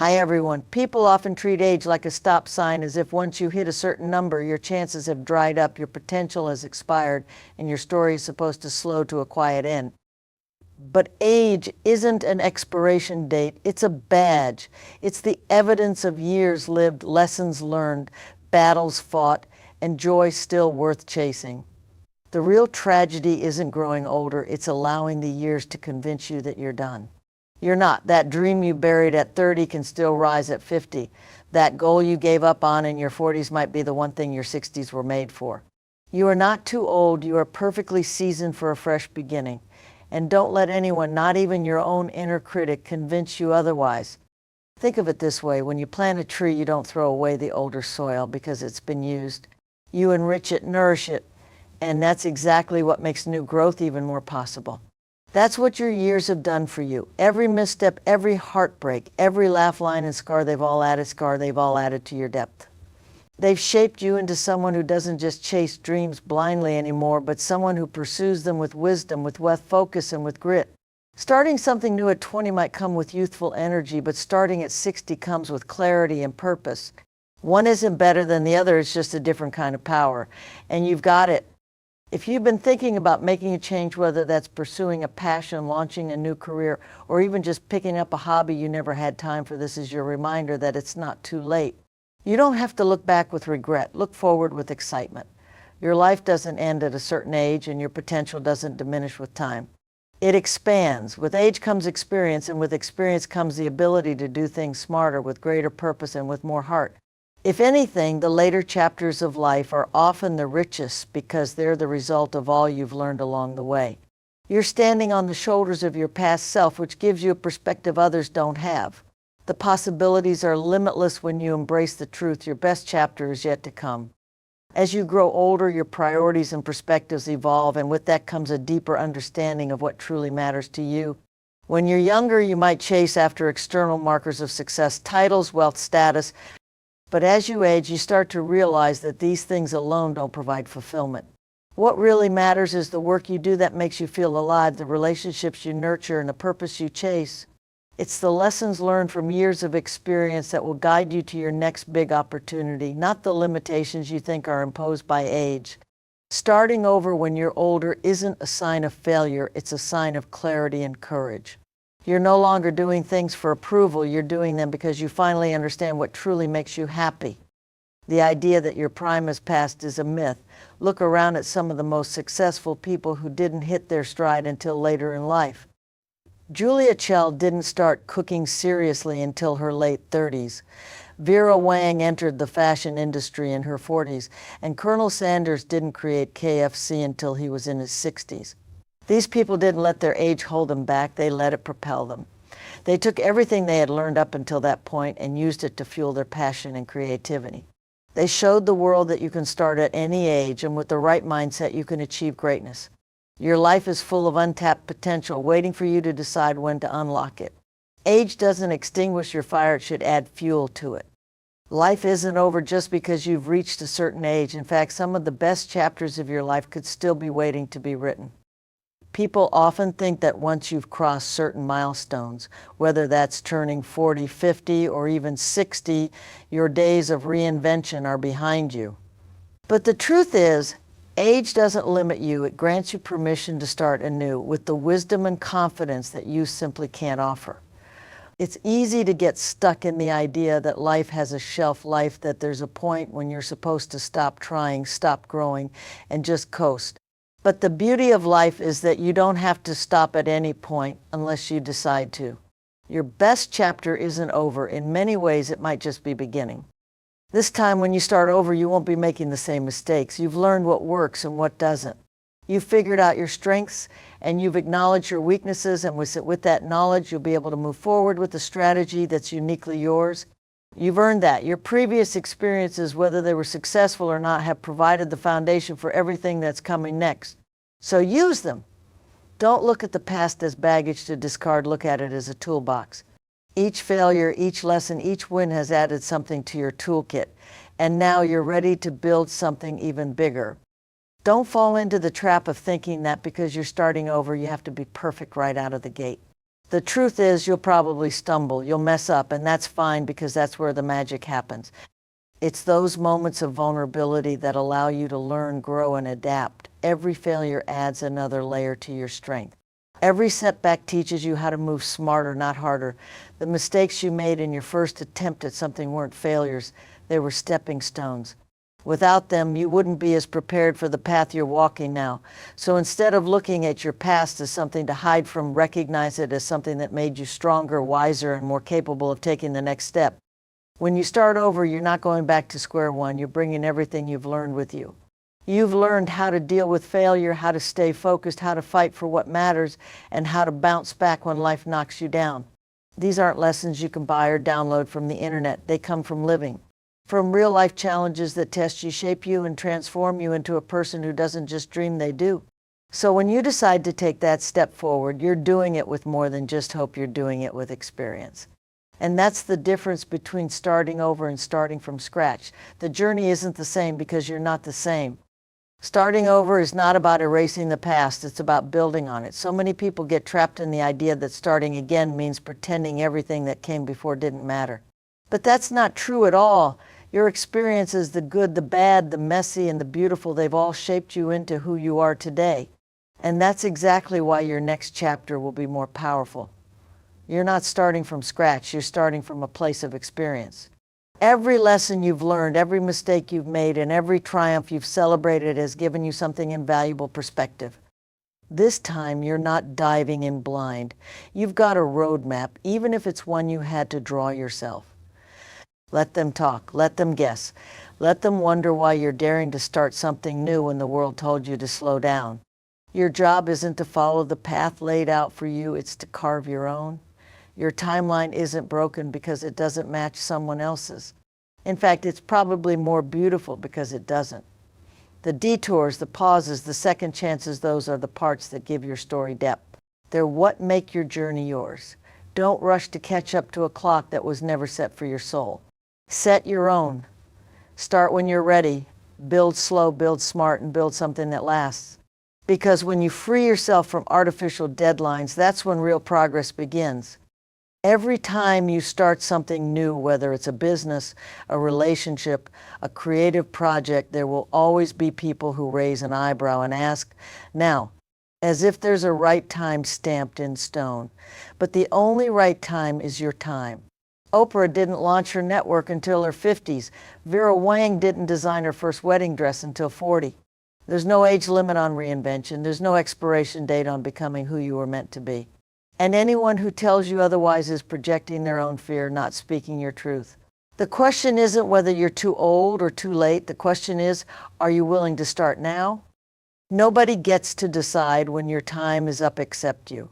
Hi everyone. People often treat age like a stop sign, as if once you hit a certain number, your chances have dried up, your potential has expired, and your story is supposed to slow to a quiet end. But age isn't an expiration date, it's a badge. It's the evidence of years lived, lessons learned, battles fought, and joy still worth chasing. The real tragedy isn't growing older, it's allowing the years to convince you that you're done. You're not. That dream you buried at 30 can still rise at 50. That goal you gave up on in your 40s might be the one thing your 60s were made for. You are not too old. You are perfectly seasoned for a fresh beginning. And don't let anyone, not even your own inner critic, convince you otherwise. Think of it this way. When you plant a tree, you don't throw away the older soil because it's been used. You enrich it, nourish it, and that's exactly what makes new growth even more possible. That's what your years have done for you. Every misstep, every heartbreak, every laugh line and scar they've all added to your depth. They've shaped you into someone who doesn't just chase dreams blindly anymore, but someone who pursues them with wisdom, with focus, and with grit. Starting something new at 20 might come with youthful energy, but starting at 60 comes with clarity and purpose. One isn't better than the other, it's just a different kind of power. And you've got it. If you've been thinking about making a change, whether that's pursuing a passion, launching a new career, or even just picking up a hobby you never had time for, this is your reminder that it's not too late. You don't have to look back with regret. Look forward with excitement. Your life doesn't end at a certain age, and your potential doesn't diminish with time. It expands. With age comes experience, and with experience comes the ability to do things smarter, with greater purpose, and with more heart. If anything, the later chapters of life are often the richest because they're the result of all you've learned along the way. You're standing on the shoulders of your past self, which gives you a perspective others don't have. The possibilities are limitless when you embrace the truth. Your best chapter is yet to come. As you grow older, your priorities and perspectives evolve, and with that comes a deeper understanding of what truly matters to you. When you're younger, you might chase after external markers of success, titles, wealth, status. But as you age, you start to realize that these things alone don't provide fulfillment. What really matters is the work you do that makes you feel alive, the relationships you nurture, and the purpose you chase. It's the lessons learned from years of experience that will guide you to your next big opportunity, not the limitations you think are imposed by age. Starting over when you're older isn't a sign of failure, it's a sign of clarity and courage. You're no longer doing things for approval, you're doing them because you finally understand what truly makes you happy. The idea that your prime is past is a myth. Look around at some of the most successful people who didn't hit their stride until later in life. Julia Child didn't start cooking seriously until her late 30s. Vera Wang entered the fashion industry in her 40s, and Colonel Sanders didn't create KFC until he was in his 60s. These people didn't let their age hold them back, they let it propel them. They took everything they had learned up until that point and used it to fuel their passion and creativity. They showed the world that you can start at any age, and with the right mindset you can achieve greatness. Your life is full of untapped potential, waiting for you to decide when to unlock it. Age doesn't extinguish your fire, it should add fuel to it. Life isn't over just because you've reached a certain age. In fact, some of the best chapters of your life could still be waiting to be written. People often think that once you've crossed certain milestones, whether that's turning 40, 50, or even 60, your days of reinvention are behind you. But the truth is, age doesn't limit you. It grants you permission to start anew with the wisdom and confidence that you simply can't offer. It's easy to get stuck in the idea that life has a shelf life, that there's a point when you're supposed to stop trying, stop growing, and just coast. But the beauty of life is that you don't have to stop at any point unless you decide to. Your best chapter isn't over. In many ways, it might just be beginning. This time when you start over, you won't be making the same mistakes. You've learned what works and what doesn't. You've figured out your strengths and you've acknowledged your weaknesses, and with that knowledge, you'll be able to move forward with a strategy that's uniquely yours. You've earned that. Your previous experiences, whether they were successful or not, have provided the foundation for everything that's coming next. So use them. Don't look at the past as baggage to discard. Look at it as a toolbox. Each failure, each lesson, each win has added something to your toolkit. And now you're ready to build something even bigger. Don't fall into the trap of thinking that because you're starting over, you have to be perfect right out of the gate. The truth is, you'll probably stumble, you'll mess up, and that's fine because that's where the magic happens. It's those moments of vulnerability that allow you to learn, grow, and adapt. Every failure adds another layer to your strength. Every setback teaches you how to move smarter, not harder. The mistakes you made in your first attempt at something weren't failures, they were stepping stones. Without them, you wouldn't be as prepared for the path you're walking now. So instead of looking at your past as something to hide from, recognize it as something that made you stronger, wiser, and more capable of taking the next step. When you start over, you're not going back to square one. You're bringing everything you've learned with you. You've learned how to deal with failure, how to stay focused, how to fight for what matters, and how to bounce back when life knocks you down. These aren't lessons you can buy or download from the internet. They come from living. From real-life challenges that test you, shape you, and transform you into a person who doesn't just dream, they do. So when you decide to take that step forward, you're doing it with more than just hope. You're doing it with experience. And that's the difference between starting over and starting from scratch. The journey isn't the same because you're not the same. Starting over is not about erasing the past, it's about building on it. So many people get trapped in the idea that starting again means pretending everything that came before didn't matter. But that's not true at all. Your experiences, the good, the bad, the messy, and the beautiful, they've all shaped you into who you are today. And that's exactly why your next chapter will be more powerful. You're not starting from scratch, you're starting from a place of experience. Every lesson you've learned, every mistake you've made, and every triumph you've celebrated has given you something invaluable perspective. This time, you're not diving in blind. You've got a roadmap, even if it's one you had to draw yourself. Let them talk, let them guess. Let them wonder why you're daring to start something new when the world told you to slow down. Your job isn't to follow the path laid out for you, it's to carve your own. Your timeline isn't broken because it doesn't match someone else's. In fact, it's probably more beautiful because it doesn't. The detours, the pauses, the second chances, those are the parts that give your story depth. They're what make your journey yours. Don't rush to catch up to a clock that was never set for your soul. Set your own. Start when you're ready. Build slow, build smart, and build something that lasts. Because when you free yourself from artificial deadlines, that's when real progress begins. Every time you start something new, whether it's a business, a relationship, a creative project, there will always be people who raise an eyebrow and ask, now, as if there's a right time stamped in stone. But the only right time is your time. Oprah didn't launch her network until her 50s. Vera Wang didn't design her first wedding dress until 40. There's no age limit on reinvention. There's no expiration date on becoming who you were meant to be. And anyone who tells you otherwise is projecting their own fear, not speaking your truth. The question isn't whether you're too old or too late. The question is, are you willing to start now? Nobody gets to decide when your time is up except you.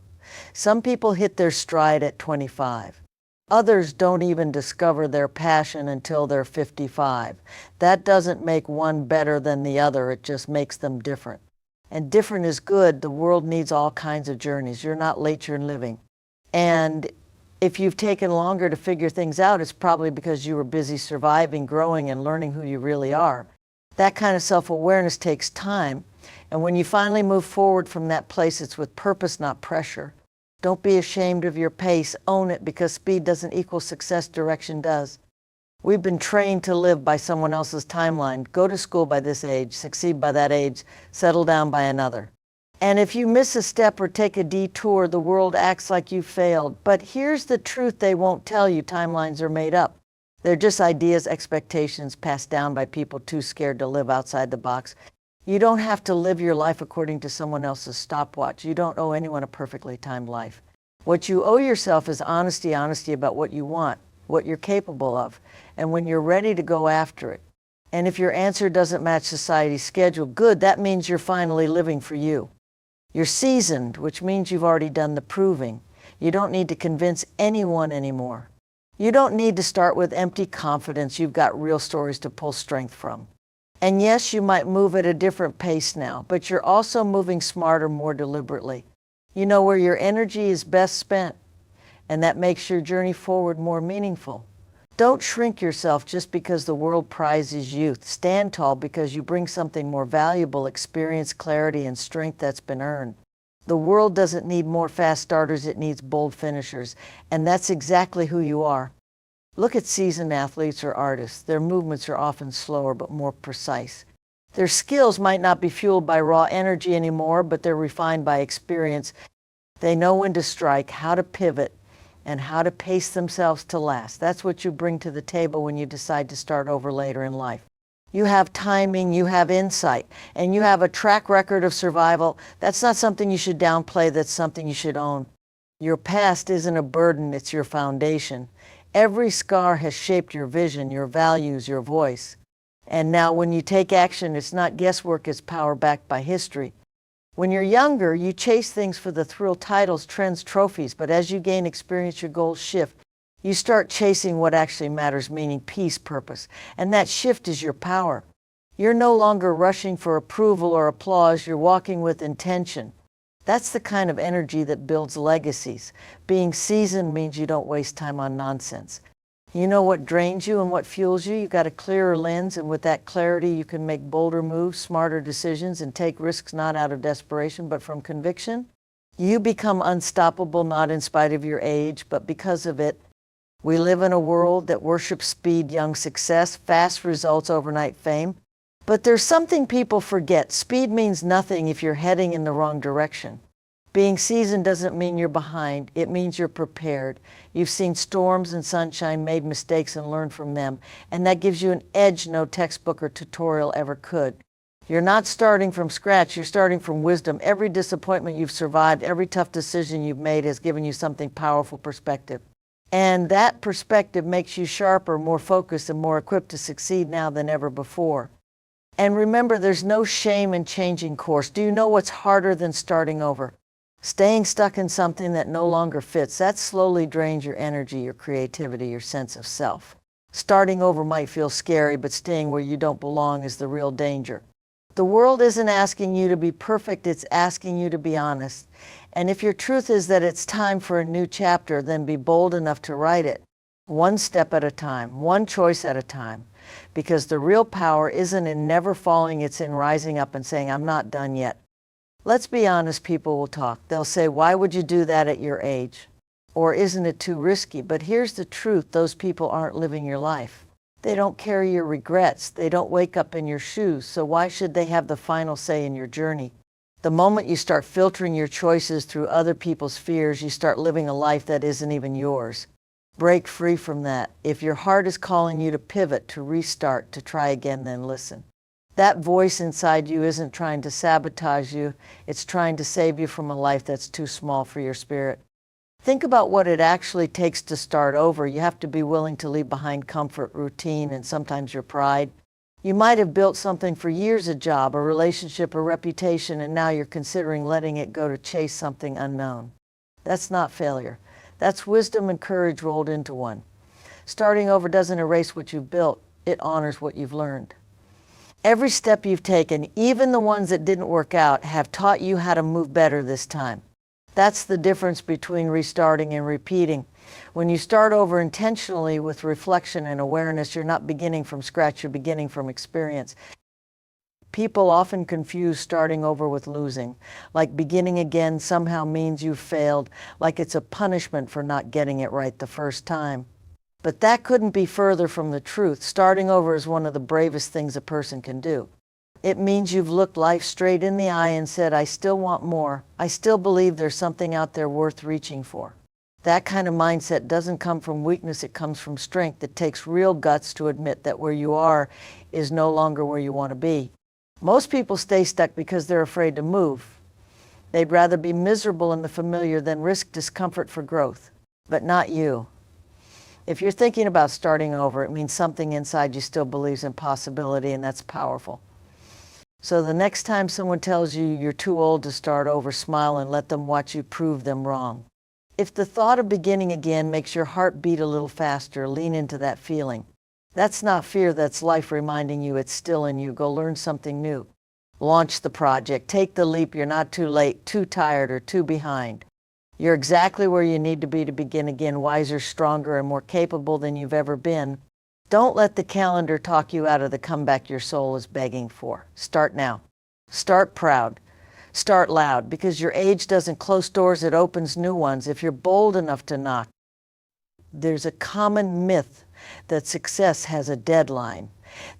Some people hit their stride at 25. Others don't even discover their passion until they're 55. That doesn't make one better than the other, it just makes them different. And different is good. The world needs all kinds of journeys. You're not late, you're living. And if you've taken longer to figure things out, it's probably because you were busy surviving, growing, and learning who you really are. That kind of self-awareness takes time. And when you finally move forward from that place, it's with purpose, not pressure. Don't be ashamed of your pace. Own it, because speed doesn't equal success, direction does. We've been trained to live by someone else's timeline. Go to school by this age, succeed by that age, settle down by another. And if you miss a step or take a detour, the world acts like you failed. But here's the truth they won't tell you: timelines are made up. They're just ideas, expectations passed down by people too scared to live outside the box. You don't have to live your life according to someone else's stopwatch. You don't owe anyone a perfectly timed life. What you owe yourself is honesty about what you want, what you're capable of, and when you're ready to go after it. And if your answer doesn't match society's schedule, good, that means you're finally living for you. You're seasoned, which means you've already done the proving. You don't need to convince anyone anymore. You don't need to start with empty confidence. You've got real stories to pull strength from. And yes, you might move at a different pace now, but you're also moving smarter, more deliberately. You know where your energy is best spent, and that makes your journey forward more meaningful. Don't shrink yourself just because the world prizes youth. Stand tall because you bring something more valuable: experience, clarity, and strength that's been earned. The world doesn't need more fast starters, it needs bold finishers. And that's exactly who you are. Look at seasoned athletes or artists. Their movements are often slower but more precise. Their skills might not be fueled by raw energy anymore, but they're refined by experience. They know when to strike, how to pivot, and how to pace themselves to last. That's what you bring to the table when you decide to start over later in life. You have timing, you have insight, and you have a track record of survival. That's not something you should downplay, that's something you should own. Your past isn't a burden, it's your foundation. Every scar has shaped your vision, your values, your voice. And now when you take action, it's not guesswork, it's power backed by history. When you're younger, you chase things for the thrill, titles, trends, trophies, but as you gain experience, your goals shift. You start chasing what actually matters, meaning peace, purpose. And that shift is your power. You're no longer rushing for approval or applause, you're walking with intention. That's the kind of energy that builds legacies. Being seasoned means you don't waste time on nonsense. You know what drains you and what fuels you. You've got a clearer lens, and with that clarity, you can make bolder moves, smarter decisions, and take risks not out of desperation, but from conviction. You become unstoppable, not in spite of your age, but because of it. We live in a world that worships speed, young success, fast results, overnight fame. But there's something people forget. Speed means nothing if you're heading in the wrong direction. Being seasoned doesn't mean you're behind. It means you're prepared. You've seen storms and sunshine, made mistakes, and learned from them. And that gives you an edge no textbook or tutorial ever could. You're not starting from scratch. You're starting from wisdom. Every disappointment you've survived, every tough decision you've made has given you something powerful perspective. And that perspective makes you sharper, more focused, and more equipped to succeed now than ever before. And remember, there's no shame in changing course. Do you know what's harder than starting over? Staying stuck in something that no longer fits. That slowly drains your energy, your creativity, your sense of self. Starting over might feel scary, but staying where you don't belong is the real danger. The world isn't asking you to be perfect, it's asking you to be honest. And if your truth is that it's time for a new chapter, then be bold enough to write it. One step at a time, one choice at a time. Because the real power isn't in never falling, it's in rising up and saying, I'm not done yet. Let's be honest, people will talk. They'll say, why would you do that at your age? Or isn't it too risky? But here's the truth, those people aren't living your life. They don't carry your regrets. They don't wake up in your shoes. So why should they have the final say in your journey? The moment you start filtering your choices through other people's fears, you start living a life that isn't even yours. Break free from that. If your heart is calling you to pivot, to restart, to try again, then listen. That voice inside you isn't trying to sabotage you. It's trying to save you from a life that's too small for your spirit. Think about what it actually takes to start over. You have to be willing to leave behind comfort, routine, and sometimes your pride. You might have built something for years, a job, a relationship, a reputation, and now you're considering letting it go to chase something unknown. That's not failure. That's wisdom and courage rolled into one. Starting over doesn't erase what you've built. It honors what you've learned. Every step you've taken, even the ones that didn't work out, have taught you how to move better this time. That's the difference between restarting and repeating. When you start over intentionally with reflection and awareness, you're not beginning from scratch, you're beginning from experience. People often confuse starting over with losing, like beginning again somehow means you've failed, like it's a punishment for not getting it right the first time. But that couldn't be further from the truth. Starting over is one of the bravest things a person can do. It means you've looked life straight in the eye and said, I still want more. I still believe there's something out there worth reaching for. That kind of mindset doesn't come from weakness, it comes from strength. It takes real guts to admit that where you are is no longer where you want to be. Most people stay stuck because they're afraid to move. They'd rather be miserable in the familiar than risk discomfort for growth. But not you. If you're thinking about starting over, it means something inside you still believes in possibility, and that's powerful. So the next time someone tells you you're too old to start over, smile and let them watch you prove them wrong. If the thought of beginning again makes your heart beat a little faster, lean into that feeling. That's not fear, that's life reminding you it's still in you. Go learn something new. Launch the project. Take the leap. You're not too late, too tired, or too behind. You're exactly where you need to be to begin again, wiser, stronger, and more capable than you've ever been. Don't let the calendar talk you out of the comeback your soul is begging for. Start now. Start proud. Start loud, because your age doesn't close doors, it opens new ones if you're bold enough to knock. There's a common myth that success has a deadline,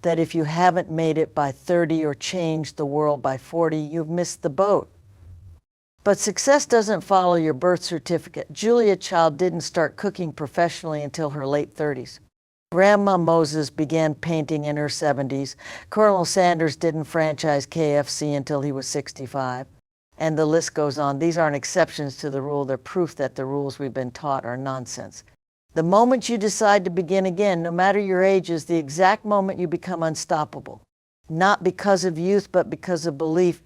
that if you haven't made it by 30 or changed the world by 40, you've missed the boat. But success doesn't follow your birth certificate. Julia Child didn't start cooking professionally until her late 30s. Grandma Moses began painting in her 70s. Colonel Sanders didn't franchise KFC until he was 65. And the list goes on. These aren't exceptions to the rule. They're proof that the rules we've been taught are nonsense. The moment you decide to begin again, no matter your age, is the exact moment you become unstoppable. Not because of youth, but because of belief.